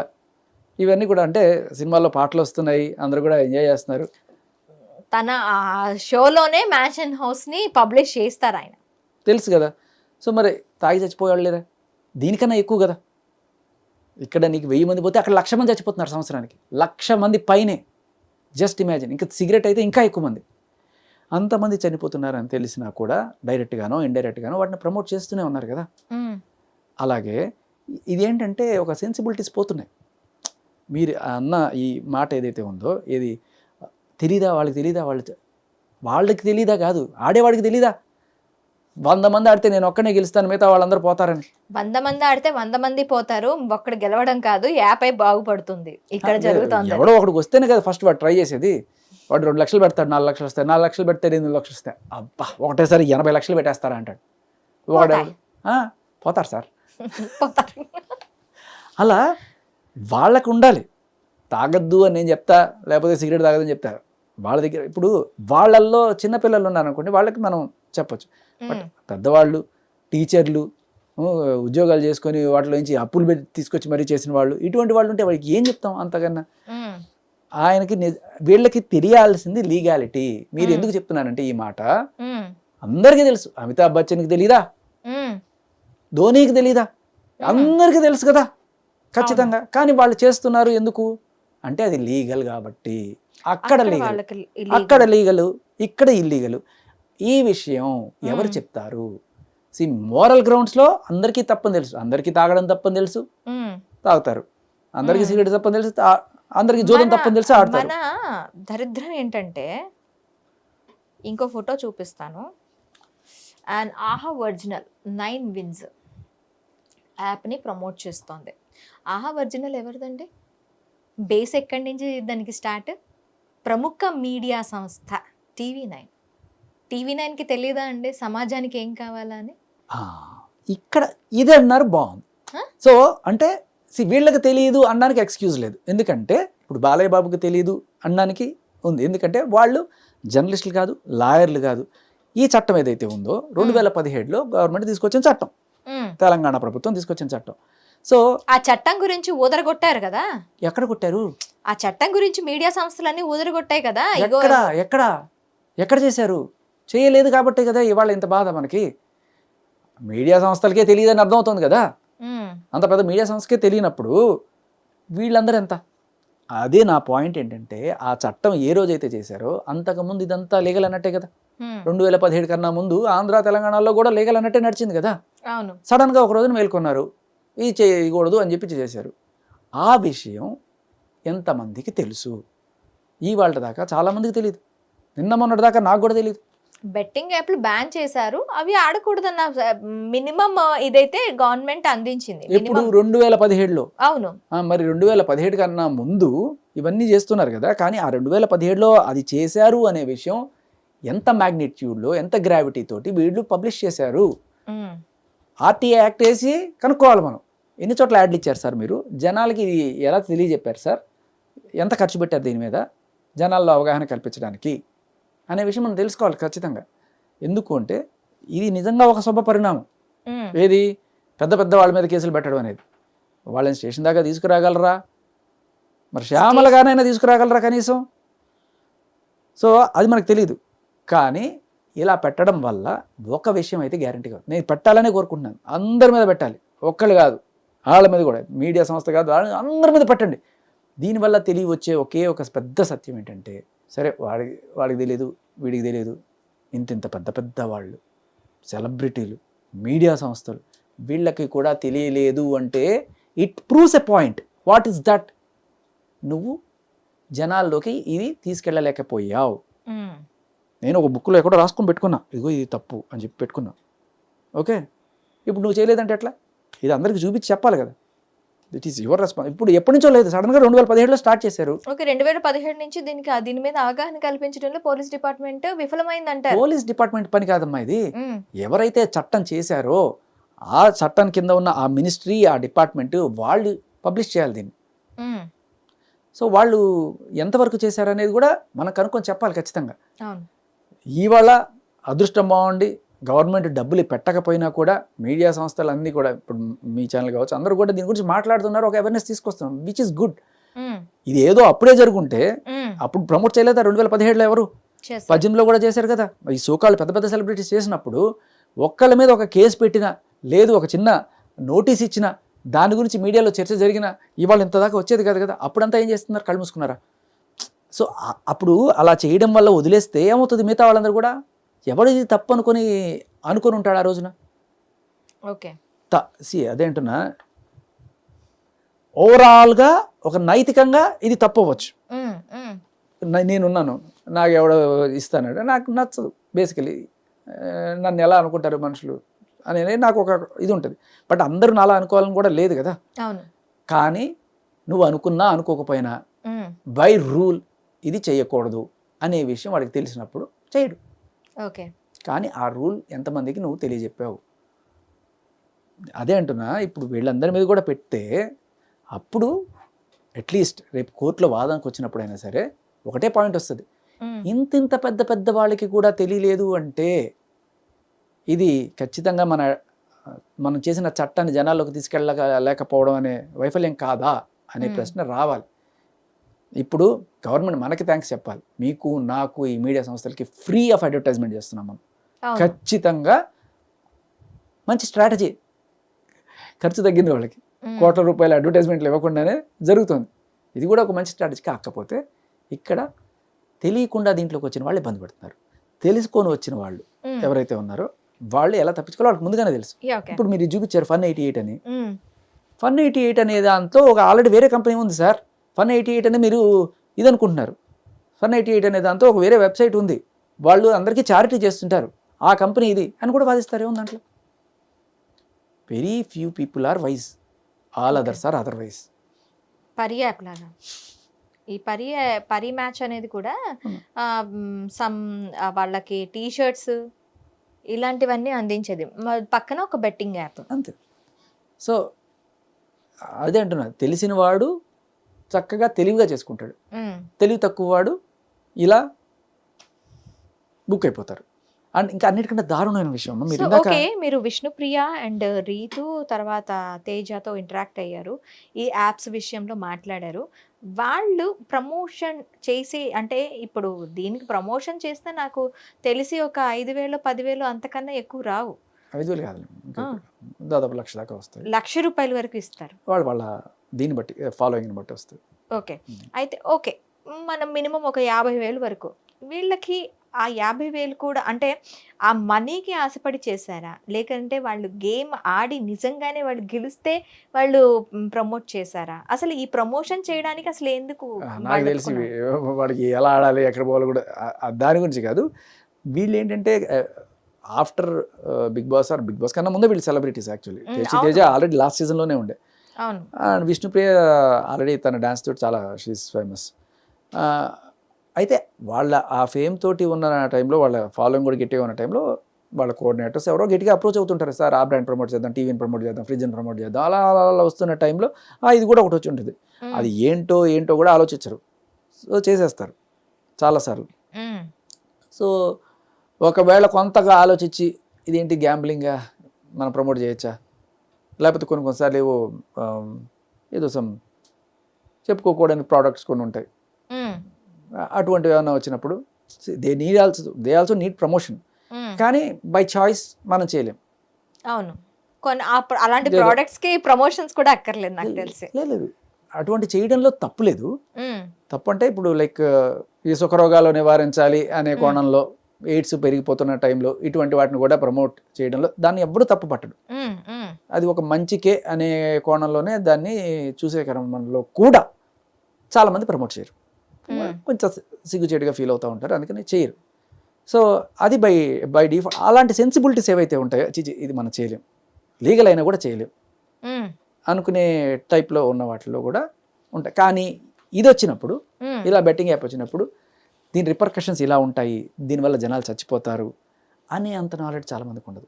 ఇవన్నీ కూడా అంటే సినిమాల్లో పాటలు వస్తున్నాయి, అందరూ కూడా ఎంజాయ్ చేస్తున్నారు. తన షోలోనే మ్యాన్షన్ హౌస్ని పబ్లిష్ చేస్తారు ఆయన, తెలుసు కదా. సో మరి తాగి చచ్చిపోయేవాళ్ళు లేరా? దీనికన్నా ఎక్కువ కదా. ఇక్కడ నీకు 1000 మంది పోతే అక్కడ 1,00,000 మంది చచ్చిపోతున్నారు సంవత్సరానికి, 1,00,000 మంది పైనే. Just imagine. ఇంకా సిగరెట్ అయితే ఇంకా ఎక్కువ మంది, అంతమంది చనిపోతున్నారని తెలిసినా కూడా డైరెక్ట్గానో ఇండైరెక్ట్గానో వాటిని ప్రమోట్ చేస్తూనే ఉన్నారు కదా. అలాగే ఇదేంటంటే ఒక సెన్సిబిలిటీస్ పోతున్నాయి. మీరు అన్న ఈ మాట ఏదైతే ఉందో, ఏది తెలీదా వాళ్ళకి తెలీదా, వాళ్ళకి తెలీదా కాదు, ఆడేవాడికి తెలీదా 100 మంది ఆడితే నేను ఒక్కనే గెలుస్తాను, మిగతా వాళ్ళందరూ పోతారని. 100 మంది ఆడితే 100 మంది పోతారు, ఒక్కడు గెలవడం కాదు, యాప్ అయి బాగుపడుతుంది. ఇక్కడ జరుగుతుంది ఎవడో ఒకడికి వస్తేనే కదా ఫస్ట్ వాడు ట్రై చేసేది. వాడు 2 లక్షలు పెడతాడు, 4 లక్షలు వస్తాయి, 4 లక్షలు పెడితే 8 లక్షలు వస్తాయి, అబ్బా ఒకటేసారి 80 లక్షలు పెట్టేస్తారా అంటాడు వాడు. పోతారు సార్. అలా వాళ్ళకు ఉండాలి. తాగద్దు అని నేను చెప్తా, లేకపోతే సిగరెట్ తాగదని చెప్తా. వాళ్ళ దగ్గర ఇప్పుడు వాళ్ళల్లో చిన్నపిల్లలు ఉన్నారు అనుకోండి, వాళ్ళకి మనం చెప్పొచ్చు. బట్ పెద్దవాళ్ళు, టీచర్లు, ఉద్యోగాలు చేసుకొని వాటిలో నుంచి అప్పులు పెట్టి తీసుకొచ్చి మరీ చేసిన వాళ్ళు, ఇటువంటి వాళ్ళు ఉంటే వాళ్ళకి ఏం చెప్తాం అంతకన్నా. ఆయనకి వీళ్ళకి తెలియాల్సింది లీగాలిటీ. మీరు ఎందుకు చెప్తున్నానంటే ఈ మాట అందరికీ తెలుసు. అమితాబ్ బచ్చన్కి తెలీదా, ధోనీకి తెలీదా, అందరికీ తెలుసు కదా ఖచ్చితంగా. కానీ వాళ్ళు చేస్తున్నారు ఎందుకు అంటే అది లీగల్ కాబట్టి. అక్కడ లీగల్, ఇక్కడ ఇల్లీగల్. ఈ విషయం ఎవరు చెప్తారు? మోరల్ గ్రౌండ్స్లో అందరికీ తప్పని తెలుసు, అందరికీ తాగడం తప్పని తెలుసు, తాగుతారు. అందరికీ సిగరెట్ తప్పని తెలుసు, అందరికీ జోదం తప్పని తెలుసు, ఆడతారు. మన దరిద్రం ఏంటంటే, ఇంకో ఫోటో చూపిస్తాను. అండ్ ఆహా ఒరిజినల్ 9 విన్స్ యాప్ని ప్రమోట్ చేస్తోంది. ఆహా ఒరిజినల్ ఎవరిదండి? బేస్ ఎక్కడి నుంచి దానికి స్టార్ట్? ప్రముఖ మీడియా సంస్థ టీవీ9. టీవీ9కి తెలియదా అండి సమాజానికి ఏం కావాలా అని? ఇక్కడ ఇది అన్నారు బాగుంది. సో అంటే వీళ్ళకి తెలియదు అనడానికి ఎక్స్క్యూజ్ లేదు. ఎందుకంటే ఇప్పుడు బాలయ్య బాబుకి తెలియదు అనడానికి ఉంది. ఎందుకంటే వాళ్ళు జర్నలిస్టులు కాదు, లాయర్లు కాదు. ఈ చట్టం ఏదైతే ఉందో 2017లో గవర్నమెంట్ తీసుకొచ్చిన చట్టం, తెలంగాణ ప్రభుత్వం తీసుకొచ్చిన చట్టం. సో ఆ చట్టం గురించి ఊదరగొట్టారు కదా. ఎక్కడ కొట్టారు? ఆ చట్టం గురించి మీడియా సంస్థలన్నీ ఊదరగొట్టాయి కదా. ఎక్కడ చేశారు? చేయలేదు కాబట్టే కదా ఇవాళ ఇంత బాధ మనకి. మీడియా సంస్థలకే తెలియదని అర్థమవుతుంది కదా. అంత పెద్ద మీడియా సంస్థకే తెలియనప్పుడు వీళ్ళందరూ ఎంత? అదే నా పాయింట్ ఏంటంటే, ఆ చట్టం ఏ రోజైతే చేశారో అంతకుముందు ఇదంతా లీగల్ అన్నట్టే కదా. 2017 కన్నా ముందు ఆంధ్ర తెలంగాణలో కూడా లీగల్ అన్నట్టే నడిచింది కదా. సడన్ గా ఒక రోజున మేల్కొన్నారు, ఇది చేయకూడదు అని చెప్పి చేశారు. ఆ విషయం ఎంతమందికి తెలుసు? ఇవాళ దాకా చాలా మందికి తెలియదు. నిన్న మొన్నటి దాకా నాకు కూడా తెలియదు. బెట్టింగ్ యాప్లు బ్యాన్ చేశారు, అవి ఆడకూడదన్న మినిమం ఇదైతే గవర్నమెంట్ అందించింది. ఇప్పుడు 2017లో. అవును, మరి 2017 కన్నా ముందు ఇవన్నీ చేస్తున్నారు కదా. కానీ ఆ 2017లో అది చేశారు అనే విషయం ఎంత మ్యాగ్నిట్యూడ్లో, ఎంత గ్రావిటీ తోటి వీళ్ళు పబ్లిష్ చేశారు. ఆర్టీఐ యాక్ట్ వేసి కనుక్కోవాలి మనం. ఎన్ని చోట్ల యాడ్లు ఇచ్చారు సార్ మీరు? జనాలకి ఇది ఎలా తెలియజెప్పారు సార్? ఎంత ఖర్చు పెట్టారు దీని మీద జనాల్లో అవగాహన కల్పించడానికి అనే విషయం మనం తెలుసుకోవాలి ఖచ్చితంగా. ఎందుకు అంటే ఇది నిజంగా ఒక శుభ పరిణామం. ఏది పెద్ద పెద్ద వాళ్ళ మీద కేసులు పెట్టడం అనేది. వాళ్ళని స్టేషన్ దాకా తీసుకురాగలరా? మరి శ్యామలగానైనా తీసుకురాగలరా కనీసం? సో అది మనకు తెలియదు. కానీ ఇలా పెట్టడం వల్ల ఒక విషయం అయితే గ్యారంటీగా, నేను పెట్టాలనే కోరుకుంటున్నాను. అందరి మీద పెట్టాలి, ఒక్కళ్ళు కాదు, వాళ్ళ మీద కూడా, మీడియా సంస్థ కాదు, అందరి మీద పెట్టండి. దీనివల్ల తెలియ వచ్చే ఒకే ఒక పెద్ద సత్యం ఏంటంటే, సరే వాడికి తెలియదు, వీడికి తెలియదు, ఇంత పెద్ద పెద్ద వాళ్ళు, సెలబ్రిటీలు, మీడియా సంస్థలు, వీళ్ళకి కూడా తెలియలేదు అంటే it proves a point. What is that? నువ్వు జనాల్లోకి ఇది తీసుకెళ్ళలేకపోయావు. నేను ఒక బుక్లో ఎక్కడో రాసుకొని పెట్టుకున్నా, ఇదిగో ఇది తప్పు అని చెప్పి పెట్టుకున్నా. ఓకే, ఇప్పుడు నువ్వు చేయలేదంటే ఎట్లా? ఇది అందరికి చూపించి చెప్పాలి కదా. It is your response. ఇప్పుడు ఎప్పటి నుంచో లేదు, సడన్గా 2017లో స్టార్ట్ చేశారు. ఓకే, 2017 నుంచి దీని మీద అవగాహన కల్పించడంలో పోలీస్ డిపార్ట్మెంట్ విఫలమైందంటారు. పోలీస్ డిపార్ట్మెంట్ పని కాదమ్మా ఇది. ఎవరైతే చట్టం చేశారో ఆ చట్టం కింద ఉన్న ఆ మినిస్ట్రీ, ఆ డిపార్ట్మెంట్ వాళ్ళు పబ్లిష్ చేయాలి దీన్ని. సో వాళ్ళు ఎంతవరకు చేశారనేది కూడా మనం కనుక్కొని చెప్పాలి ఖచ్చితంగా. ఇవాళ అదృష్టం బాగుండి గవర్నమెంట్ డబ్బులు పెట్టకపోయినా కూడా మీడియా సంస్థలు అన్నీ కూడా, ఇప్పుడు మీ ఛానల్ కావచ్చు, అందరూ కూడా దీని గురించి మాట్లాడుతున్నారు, ఒక అవేర్నెస్ తీసుకొస్తున్నారు, విచ్ ఇస్ గుడ్. ఇది ఏదో అప్పుడే జరుగుంటే అప్పుడు ప్రమోట్ చేయలేదా? 2017లో ఎవరు? 18లో కూడా చేశారు కదా. ఈ సోకాళ్ళు పెద్ద పెద్ద సెలబ్రిటీస్ చేసినప్పుడు ఒక్కళ్ళ మీద ఒక కేసు పెట్టినా, లేదు ఒక చిన్న నోటీస్ ఇచ్చినా, దాని గురించి మీడియాలో చర్చ జరిగినా ఇవాళ ఇంత దాకా వచ్చేది కాదు కదా. అప్పుడంతా ఏం చేస్తున్నారు? కళ్ళు మూసుకున్నారా? సో అప్పుడు అలా చేయడం వల్ల వదిలేస్తే ఏమవుతుంది? మిగతా వాళ్ళందరూ కూడా ఎవడు ఇది తప్పు అనుకొని ఉంటాడు ఆ రోజున. ఓకే, అదేంటున్నా, ఓవరాల్గా ఒక నైతికంగా ఇది తప్పు అవ్వచ్చు. నేనున్నాను, నాకు ఎవడో ఇస్తాడు, నాకు నచ్చదు. బేసికలీ నన్ను ఎలా అనుకుంటారు మనుషులు అనేది నాకు ఒక ఇది ఉంటుంది. బట్ అందరూ నాలా అనుకోవాలని కూడా లేదు కదా. కానీ నువ్వు అనుకున్నా అనుకోకపోయినా బై రూల్ ఇది చేయకూడదు అనే విషయం వాడికి తెలిసినప్పుడు చేయడు. ఓకే, కానీ ఆ రూల్ ఎంతమందికి నువ్వు తెలియజెప్పావు? అదే అంటున్నా. ఇప్పుడు వీళ్ళందరి మీద కూడా పెడితే అప్పుడు అట్లీస్ట్ రేపు కోర్టులో వాదనకు వచ్చినప్పుడైనా సరే ఒకటే పాయింట్ వస్తుంది, ఇంత పెద్ద పెద్ద వాళ్ళకి కూడా తెలియలేదు అంటే ఇది ఖచ్చితంగా మనం చేసిన చట్టాన్ని జనాల్లోకి తీసుకెళ్ళలేకపోవడం అనే వైఫల్యం కాదా అనే ప్రశ్న రావాలి. ఇప్పుడు గవర్నమెంట్ మనకి థ్యాంక్స్ చెప్పాలి. మీకు, నాకు, ఈ మీడియా సంస్థలకి ఫ్రీ ఆఫ్ అడ్వర్టైజ్మెంట్ చేస్తున్నాం మనం. ఖచ్చితంగా మంచి స్ట్రాటజీ. ఖర్చు తగ్గింది వాళ్ళకి, కోట్ల రూపాయల అడ్వర్టైజ్మెంట్లు ఇవ్వకుండానే జరుగుతుంది. ఇది కూడా ఒక మంచి స్ట్రాటజీ. కాకపోతే ఇక్కడ తెలియకుండా దీంట్లోకి వచ్చిన వాళ్ళు ఇబ్బంది పడుతున్నారు. తెలుసుకొని వచ్చిన వాళ్ళు ఎవరైతే ఉన్నారో వాళ్ళు ఎలా తప్పించుకోవాలో వాళ్ళకి ముందుగానే తెలుసు. ఇప్పుడు మీరు చూపించారు Fun88 అని. Fun88 అనే దాంతో ఒక ఆల్రెడీ వేరే కంపెనీ ఉంది సార్. Fun88 అని మీరు ఇది అనుకుంటున్నారు. Fun88 అనే దాంతో ఒక వేరే వెబ్సైట్ ఉంది, వాళ్ళు అందరికీ చారిటీ చేస్తుంటారు, ఆ కంపెనీ ఇది అని కూడా వాదిస్తారు. ఏముంది దాంట్లో? Very few people are wise, all others are otherwise. పరి యాప్ లాగా ఈ పరి మ్యాచ్ అనేది కూడా సమ్ వాళ్ళకి టీషర్ట్స్ ఇలాంటివన్నీ అందించేది. పక్కన ఒక బెట్టింగ్ యాప్. అంతే. సో అదే అంటున్నా, తెలిసిన వాడు చక్కగా తెలివిగా చేసుకుంటాడు, తెలివి తక్కువ వాడు ఇలా బుక్ అయిపోతారు. అండ్ ఇంకా అన్నిటికంటే దారుణమైన విషయం మీరు సో ఇందాక ఓకే, మీరు విష్ణుప్రియ అండ్ రీతు తర్వాత తేజతో ఇంటరాక్ట్ అయ్యారు, ఈ యాప్స్ విషయంలో మాట్లాడారు. వాళ్ళు ప్రమోషన్ చేసి, అంటే ఇప్పుడు దీనికి ప్రమోషన్ చేస్తే నాకు తెలిసి ఒక 5,000 10,000 అంతకన్నా ఎక్కువ రావు. 5,000 కాదు, ఇంకా ఆ. దాదాపు 1,00,000 దాకా వస్తాయి. ₹1,00,000 వరకు ఇస్తారు. వాళ్ళ దీన్ని బట్టి, ఫాలోయింగ్ని బట్టి వస్తుంది. ఓకే, అయితే ఓకే, మనం మినిమం ఒక 50,000 వరకు. వీళ్ళకి ఆ 50,000 కూడా అంటే ఆ మనీకి ఆశపడి చేశారా, లేకంటే వాళ్ళు గేమ్ ఆడి నిజంగానే వాళ్ళు గెలిస్తే వాళ్ళు ప్రమోట్ చేశారా? అసలు ఈ ప్రమోషన్ చేయడానికి అసలు ఎందుకు నాకు వాళ్ళు తెలిసి ఒప్పుకున్నారు? వాడికి ఎలా ఆడాలి, ఎక్కడ పోవాలి కూడా దాని గురించి కాదు. వీళ్ళు ఏంటంటే after big boss or big boss కన్నా ముందే వీళ్ళు celebrities actually. Teja already last సీజన్లోనే ఉండే. అవును. అండ్ విష్ణుప్రియ ఆల్రెడీ తన డ్యాన్స్ తోటి చాలా షీఈస్ ఫేమస్. అయితే వాళ్ళ ఆ ఫేమ్ తోటి ఉన్న టైంలో, వాళ్ళ ఫాలోయింగ్ కూడా గట్టిగా ఉన్న టైంలో, వాళ్ళ కోఆర్డినేటర్స్ ఎవరో గట్టిగా అప్రోచ్ అవుతుంటారు, సార్ ఆ బ్రాండ్ ప్రమోట్ చేద్దాం, టీవీని ప్రమోట్ చేద్దాం, ఫ్రిడ్జ్ని ప్రమోట్ చేద్దాం, అలా అలా అలా వస్తున్న టైంలో ఇది కూడా ఒకటి వచ్చి ఉంటుంది. అది ఏంటో కూడా ఆలోచించరు, సో చేసేస్తారు చాలాసార్లు. సో ఒకవేళ కొంతగా ఆలోచించి ఇదేంటి గ్యాంబ్లింగ్గా మనం ప్రమోట్ చేయొచ్చా, లేకపోతే కొన్నిసార్లు ఏదో చెప్పుకోకూడని ప్రోడక్ట్స్ కొన్ని ఉంటాయి, అటువంటివి ఏమైనా వచ్చినప్పుడు దే ఆల్సో నీడ్ ప్రమోషన్. కానీ బై చాయిస్ మనం చేయలేం. అవును, కొన్ని అలాంటి ప్రొడక్ట్స్ కి ప్రమోషన్స్ కూడా అక్కర్లేదు నాకు తెలిసి. లేదు, అటువంటి చేయడంలో తప్పు లేదు. తప్పు అంటే ఇప్పుడు లైక్ ఈ సుఖ రోగాలు నివారించాలి అనే కోణంలో, ఎయిడ్స్ పెరిగిపోతున్న టైంలో ఇటువంటి వాటిని కూడా ప్రమోట్ చేయడంలో దాన్ని ఎవ్వరూ తప్పు పట్టడు. అది ఒక మంచికే అనే కోణంలోనే దాన్ని చూసే క్రమంలో కూడా చాలామంది ప్రమోట్ చేయరు, కొంచెం సిగ్గుచేటుగా ఫీల్ అవుతూ ఉంటారు, అందుకని చేయరు. సో అది బై డిఫాల్ట్ అలాంటి సెన్సిబిలిటీస్ ఏవైతే ఉంటాయో, ఇది మనం చేయలేం, లీగల్ అయినా కూడా చేయలేం అనుకునే టైప్లో ఉన్న వాటిలో కూడా ఉంటాయి. కానీ ఇది వచ్చినప్పుడు, ఇలా బెట్టింగ్ యాప్ వచ్చినప్పుడు దీని రిపర్కషన్స్ ఇలా ఉంటాయి, దీనివల్ల జనాలు చచ్చిపోతారు అని అంత నాలెడ్జ్ చాలామందికి ఉండదు.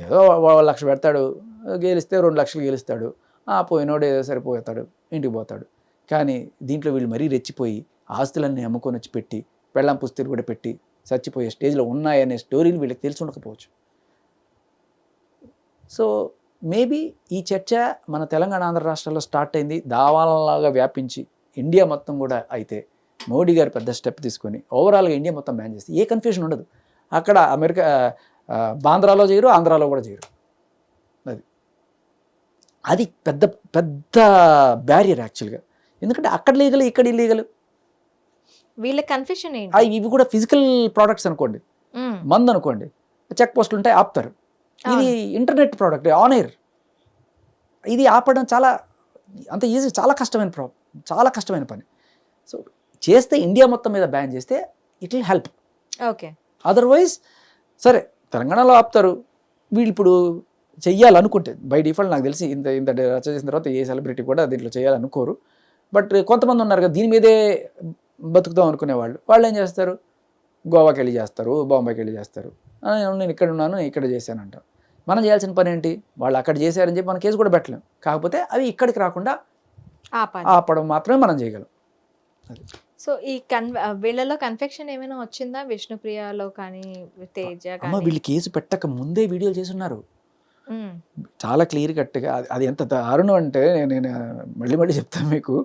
ఏదో 1,00,000 పెడతాడు, గెలిస్తే 2,00,000 గెలుస్తాడు, పోయినోడే సరిపోతాడు, ఇంటికి పోతాడు. కానీ దీంట్లో వీళ్ళు మరీ రెచ్చిపోయి ఆస్తులన్నీ అమ్ముకొని వచ్చి పెట్టి, పెళ్ళాం పుస్తీలు కూడా పెట్టి చచ్చిపోయే స్టేజ్లో ఉన్నాయనే స్టోరీలు వీళ్ళకి తెలిసి ఉండకపోవచ్చు. సో మేబీ ఈ చర్చ మన తెలంగాణ ఆంధ్ర రాష్ట్రాల్లో స్టార్ట్ అయింది, దావాలలాగా వ్యాపించి ఇండియా మొత్తం కూడా అయితే మోడీ గారు పెద్ద స్టెప్ తీసుకొని ఓవరాల్గా ఇండియా మొత్తం బ్యాన్ చేస్తే ఏ కన్ఫ్యూజన్ ఉండదు. అక్కడ అమెరికా బాంద్రాలో చేయరు, ఆంధ్రాలో కూడా చేయరు. అది పెద్ద పెద్ద బ్యారియర్ యాక్చువల్గా. ఎందుకంటే అక్కడ లీగల్, ఇక్కడ ఇల్లీగల్. వీళ్ళ కన్ఫ్యూషన్ ఏంటి? ఇవి కూడా ఫిజికల్ ప్రోడక్ట్స్ అనుకోండి, మందు అనుకోండి, చెక్ పోస్టులు ఉంటాయి, ఆపుతారు. ఇది ఇంటర్నెట్ ప్రోడక్ట్, ఆన్ ఎయిర్. ఇది ఆపడం చాలా అంత ఈజీ, చాలా కష్టమైన పని. సో చేస్తే ఇండియా మొత్తం మీద బ్యాన్ చేస్తే it will help. Okay, otherwise సరే తెలంగాణలో ఆపుతారు, వీళ్ళు ఇప్పుడు చెయ్యాలనుకుంటే బై డిఫాల్ట్ నాకు తెలిసి ఇంత రచన చేసిన తర్వాత ఏ సెలబ్రిటీ కూడా దీంట్లో చేయాలనుకోరు. బట్ కొంతమంది ఉన్నారు కదా దీని మీదే బతుకుతాం అనుకునే వాళ్ళు ఏం చేస్తారు, గోవాకి వెళ్ళి చేస్తారు, బాంబేకి వెళ్ళి చేస్తారు, నేను ఇక్కడ ఉన్నాను, ఇక్కడ చేశానంట. మనం చేయాల్సిన పని ఏంటి, వాళ్ళు అక్కడ చేశారని చెప్పి మనం కేసు కూడా పెట్టలేం. కాకపోతే అవి ఇక్కడికి రాకుండా ఆపడం మాత్రమే మనం చేయగలం. సో ఈ వీళ్ళలో కన్ఫెక్షన్ ఏమైనా వచ్చిందా, విష్ణుప్రియలో కానీ తేజ అమ్మ వీళ్ళు కేసు పెట్టక ముందే వీడియోలు చేస్తున్నారు చాలా క్లియర్ కట్గా. అది ఎంత దారుణం అంటే నేను మళ్ళీ చెప్తాను మీకు.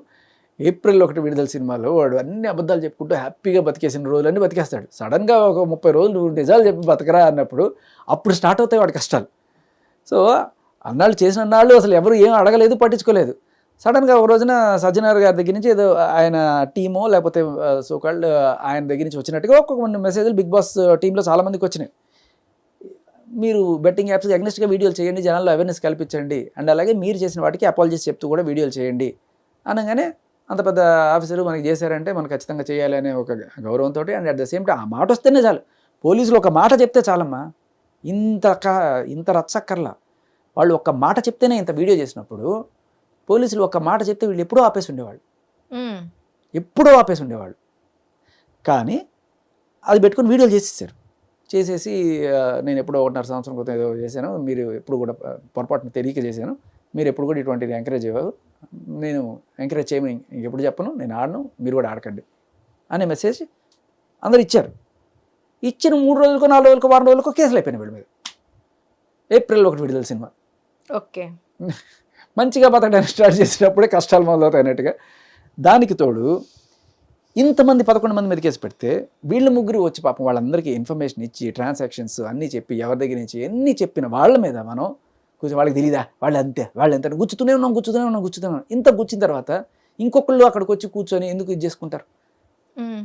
ఏప్రిల్ 1 విడుదల సినిమాలో వాడు అన్ని అబద్ధాలు చెప్పుకుంటూ హ్యాపీగా బతికేసిన రోజులన్నీ బతికేస్తాడు. సడన్గా ఒక 30 రోజులు నిజాలు చెప్పి బతకరా అన్నప్పుడు అప్పుడు స్టార్ట్ అవుతాయి వాడి కష్టాలు. సో అన్నాళ్ళు చేసిన నాళ్ళు అసలు ఎవరు ఏం అడగలేదు, పట్టించుకోలేదు. సడన్గా ఒక రోజున సజ్జనార్ గారి దగ్గర నుంచి ఏదో ఆయన టీమో లేకపోతే సోకాల్డ్ ఆయన దగ్గర నుంచి వచ్చినట్టుగా ఒక్కొక్క మెసేజ్లు బిగ్ బాస్ టీంలో చాలామందికి వచ్చినాయి. మీరు బెట్టింగ్ యాప్స్కి అగ్నెస్ట్గా వీడియోలు చేయండి, జనాల్లో అవేర్నెస్ కల్పించండి, అండ్ అలాగే మీరు చేసిన వాటికి అపాలజీస్ చెప్తూ కూడా వీడియోలు చేయండి అనగానే అంత పెద్ద ఆఫీసరు మనకి చేశారంటే మనం ఖచ్చితంగా చేయాలి అనే ఒక గౌరవంతో, and at the same time ఆ మాట వస్తేనే చాలు. పోలీసులు ఒక మాట చెప్తే చాలమ్మా, ఇంత రచ్చక్కర్లా. వాళ్ళు ఒక్క మాట చెప్తేనే ఇంత వీడియో చేసినప్పుడు పోలీసులు ఒక్క మాట చెప్తే వీళ్ళు ఎప్పుడూ ఆపేసి ఉండేవాళ్ళు. కానీ అది పెట్టుకుని వీడియోలు చేసేసి నేను ఎప్పుడో 1.5 సంవత్సరం క్రితం ఏదో చేశాను, మీరు ఎప్పుడు కూడా పొరపాటున తెలియక చేశాను, మీరు ఎప్పుడు కూడా ఇటువంటిది ఎంకరేజ్ చేయవు, నేను ఎంకరేజ్ చేయమని ఇంకెప్పుడు చెప్పను, నేను ఆడను, మీరు కూడా ఆడకండి అనే మెసేజ్ అందరు ఇచ్చారు. ఇచ్చిన 3 రోజులకో 4 రోజులకో వారం రోజులకో కేసులు అయిపోయినాయి వీళ్ళ మీద. ఏప్రిల్ 1 విడుదల సినిమా. ఓకే, మంచిగా బతకడానికి స్టార్ట్ చేసినప్పుడే కష్టాలు మొదలవుతాయి అన్నట్టుగా. దానికి తోడు ఇంతమంది 11 మంది మీద కేసు పెడితే వీళ్ళు ముగ్గురు వచ్చి పాపం వాళ్ళందరికీ ఇన్ఫర్మేషన్ ఇచ్చి ట్రాన్సాక్షన్స్ అన్నీ చెప్పి ఎవరి దగ్గర నుంచి ఎన్ని చెప్పిన వాళ్ళ మీద మనం కొంచెం వాళ్ళకి తెలియదా, వాళ్ళు అంతే, వాళ్ళు ఎంత గుచ్చుతూనే ఉన్నాం. ఇంత గుచ్చిన తర్వాత ఇంకొకళ్ళు అక్కడికి వచ్చి కూర్చొని ఎందుకు ఇది చేసుకుంటారు?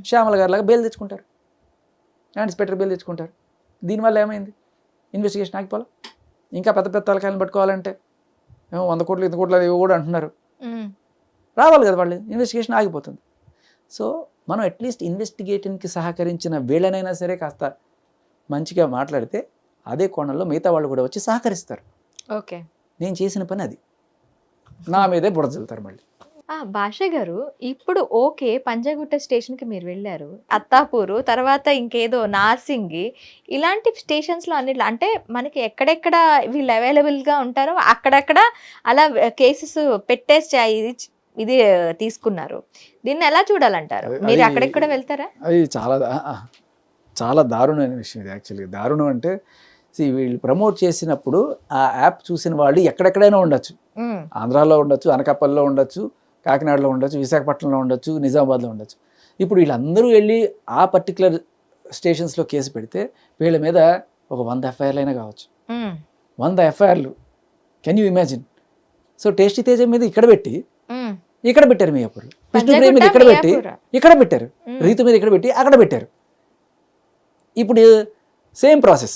శ్యామల గారి లాగా బెయిల్ తెచ్చుకుంటారు, ఇన్స్పెక్టర్ బెయిల్ తెచ్చుకుంటారు. దీనివల్ల ఏమైంది? ఇన్వెస్టిగేషన్ ఆగిపోవాలి. ఇంకా పెద్ద పెద్ద తలకాయలు పట్టుకోవాలంటే ఏమో 100 కోట్లు 100 కోట్లు ఇవి కూడా అంటున్నారు. రావాలి కదా వాళ్ళు, ఇన్వెస్టిగేషన్ ఆగిపోతుంది. సో మనం అట్లీస్ట్ ఇన్వెస్టిగేషన్కి సహకరించిన వీళ్ళనైనా సరే కాస్త మంచిగా మాట్లాడితే అదే కోణంలో మిగతా వాళ్ళు కూడా వచ్చి సహకరిస్తారు. ఓకే, నేను చేసిన పని అది, నా మీదే బుడజల్తారు మళ్ళీ. భాష గారు, ఇప్పుడు ఓకే పంజాగుట్ట స్టేషన్కి మీరు వెళ్ళారు, అత్తాపూరు తర్వాత ఇంకేదో నార్సింగి, ఇలాంటి స్టేషన్స్లో అన్నిట్లో అంటే మనకి ఎక్కడెక్కడ వీళ్ళు అవైలబుల్గా ఉంటారో అక్కడక్కడ అలా కేసెస్ పెట్టేసి ఇది తీసుకున్నారు. దీన్ని ఎలా చూడాలంటారు? మీరు అక్కడెక్కడ వెళ్తారా? అది చాలా దారుణమైన విషయం ఇది. యాక్చువల్గా దారుణం అంటే వీళ్ళు ప్రమోట్ చేసినప్పుడు ఆ యాప్ చూసిన వాళ్ళు ఎక్కడెక్కడైనా ఉండొచ్చు, ఆంధ్రాలో ఉండొచ్చు, అనకాపల్లిలో ఉండొచ్చు, కాకినాడలో ఉండొచ్చు, విశాఖపట్నంలో ఉండొచ్చు, నిజామాబాద్లో ఉండొచ్చు. ఇప్పుడు వీళ్ళందరూ వెళ్ళి ఆ పర్టికులర్ స్టేషన్స్లో కేసు పెడితే వీళ్ళ మీద ఒక 100 ఎఫ్ఐఆర్లు అయినా కావచ్చు. 100 ఎఫ్ఐఆర్లు, can you imagine? So tasty Teja మీద ఇక్కడ పెట్టారు మియాపూర్, విష్ణుప్రియ మీద ఇక్కడ పెట్టారు, రీతు మీద ఇక్కడ పెట్టి అక్కడ పెట్టారు. ఇప్పుడు సేమ్ ప్రాసెస్.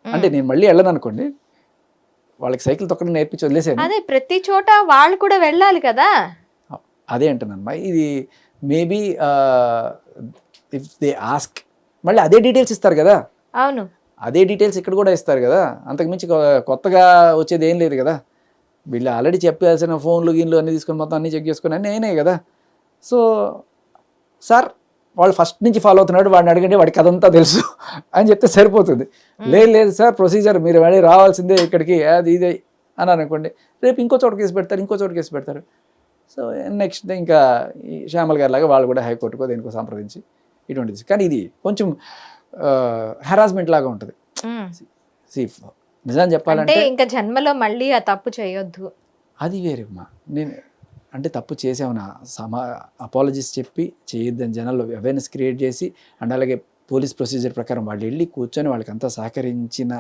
అంటే నేను మళ్ళీ వెళ్ళను అనుకోండి, వాళ్ళకి సైకిల్ తొక్కడం నేర్పించి వదిలేసాను. అదే ప్రతి చోట వాళ్ళు కూడా వెళ్ళాలి కదా. అదే అంటున్నాను. ఇది మేబీ ఇఫ్ దే ఆస్క్ మళ్ళీ అదే డీటెయిల్స్ ఇస్తారు కదా. అవును, అదే డీటెయిల్స్ ఇక్కడ కూడా ఇస్తారు కదా. అంతకుమించి కొత్తగా వచ్చేది ఏం లేదు కదా. వీళ్ళు ఆల్రెడీ చెప్పాల్సిన ఫోన్లు గిన్లు అన్నీ తీసుకొని మొత్తం అన్నీ చెక్ చేసుకుని అన్నీ నేనే కదా. సో సార్ వాళ్ళు ఫస్ట్ నుంచి ఫాలో అవుతున్నాడు, వాడిని అడగండి, వాడికి అదంతా తెలుసు అని చెప్తే సరిపోతుంది. లేదు సార్ ప్రొసీజర్ మీరు మళ్ళీ రావాల్సిందే ఇక్కడికి, అది ఇదే అని అనుకోండి, రేపు ఇంకో చోట కేసు పెడతారు. సో నెక్స్ట్ ఇంకా ఈ శ్యామల్ గారి లాగా వాళ్ళు కూడా హైకోర్టుకో దేనికో సంప్రదించి ఇటువంటిది. కానీ ఇది కొంచెం హెరాస్మెంట్ లాగా ఉంటుంది. నిజం చెప్పాలంటే ఇంకా జన్మలో మళ్ళీ ఆ తప్పు చేయొద్దు, అది వేరేమ్మా. నేను అంటే తప్పు చేసామన్నా అపాలజీస్ చెప్పి చేయొద్దని జనాల్లో అవేర్నెస్ క్రియేట్ చేసి, అండ్ అలాగే పోలీస్ ప్రొసీజర్ ప్రకారం వాళ్ళు వెళ్ళి కూర్చొని వాళ్ళకి అంతా సహకరించిన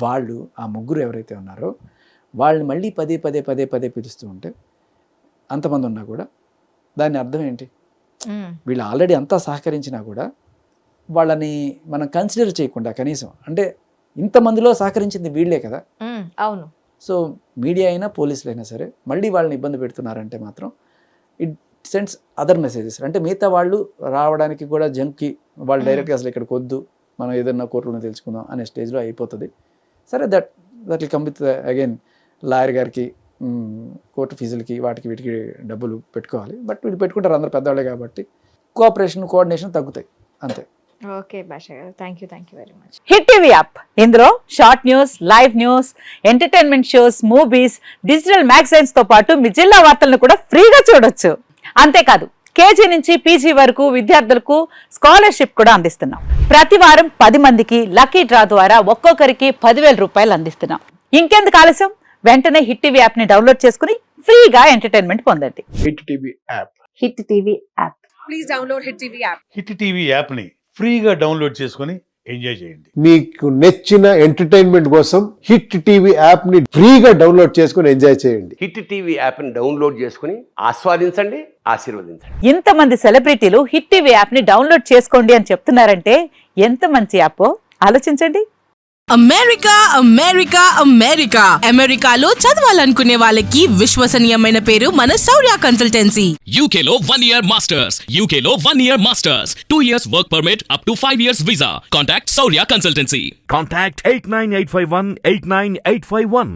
వాళ్ళు ఆ ముగ్గురు ఎవరైతే ఉన్నారో వాళ్ళని మళ్ళీ పదే పిలుస్తూ ఉంటే అంతమంది ఉన్నా కూడా దాని అర్థం ఏంటి? వీళ్ళు ఆల్రెడీ అంతా సహకరించినా కూడా వాళ్ళని మనం కన్సిడర్ చేయకుండా కనీసం, అంటే ఇంతమందిలో సహకరించింది వీళ్ళే కదా. అవును. సో మీడియా అయినా పోలీసులు అయినా సరే మళ్ళీ వాళ్ళని ఇబ్బంది పెడుతున్నారంటే మాత్రం ఇట్ సెండ్స్ అదర్ మెసేజెస్. అంటే మిగతా వాళ్ళు రావడానికి కూడా జంక్కి వాళ్ళు డైరెక్ట్గా అసలు ఇక్కడికి వద్దు, మనం ఏదన్నా కోర్టులో తెలుసుకుందాం అనే స్టేజ్లో అయిపోతుంది. సరే that will come with again lawyer గారికి కోర్టు ఫీజులకి వాటికి వీటికి డబ్బులు పెట్టుకోవాలి. బట్ వీళ్ళు పెట్టుకుంటారు, అందరూ పెద్దవాళ్ళే కాబట్టి కోఆర్డినేషన్ తగ్గుతాయి అంతే. ఓకే భాష గారు, thank you very much. Hit TV app, ఇందులో short news, live news, entertainment shows, movies, digital magazines తో పాటు మీ జిల్లా వార్తలను కూడా ఫ్రీగా చూడొచ్చు. అంతేకాదు కేజీ నుంచి పీజీ వరకు విద్యార్థులకు స్కాలర్షిప్ కూడా అందిస్తున్నాం. ప్రతి వారం 10 మందికి లక్కీ డ్రా ద్వారా ఒక్కొక్కరికి 10,000 రూపాయలు అందిస్తున్నాం. ఇంకెందుకు ఆలస్యం, వెంటనే హిట్ టీవీ యాప్ ని డౌన్లోడ్ చేసుకుని ఫ్రీగా ఎంటర్టైన్మెంట్ పొందండి. Hit TV app. Hit TV app. Please download hit TV app. Hit TV app ని ఫ్రీగా డౌన్లోడ్ చేసుకొని ఎంజాయ్ చేయండి. మీకు నచ్చిన ఎంటర్టైన్మెంట్ కోసం హిట్ టీవీ యాప్ ని ఫ్రీగా డౌన్లోడ్ చేసుకొని ఎంజాయ్ చేయండి. హిట్ టీవీ యాప్ ని డౌన్లోడ్ చేసుకుని ఆస్వాదించండి, ఆశీర్వదించండి. ఇంతమంది సెలబ్రిటీలు హిట్ టీవీ యాప్ ని డౌన్లోడ్ చేసుకోండి అని చెప్తున్నారంటే ఎంత మంచి యాప్ ఆలోచించండి. అమెరికాలో చదవాలనుకునే వాళ్ళకి విశ్వసనీయమైన పేరు మన శౌర్య కన్సల్టెన్సీ. UK లో 1 year masters, UK లో 1 year masters, 2 years work permit up to 5 years visa. Contact Saurya Consultancy. Contact 89851 89851.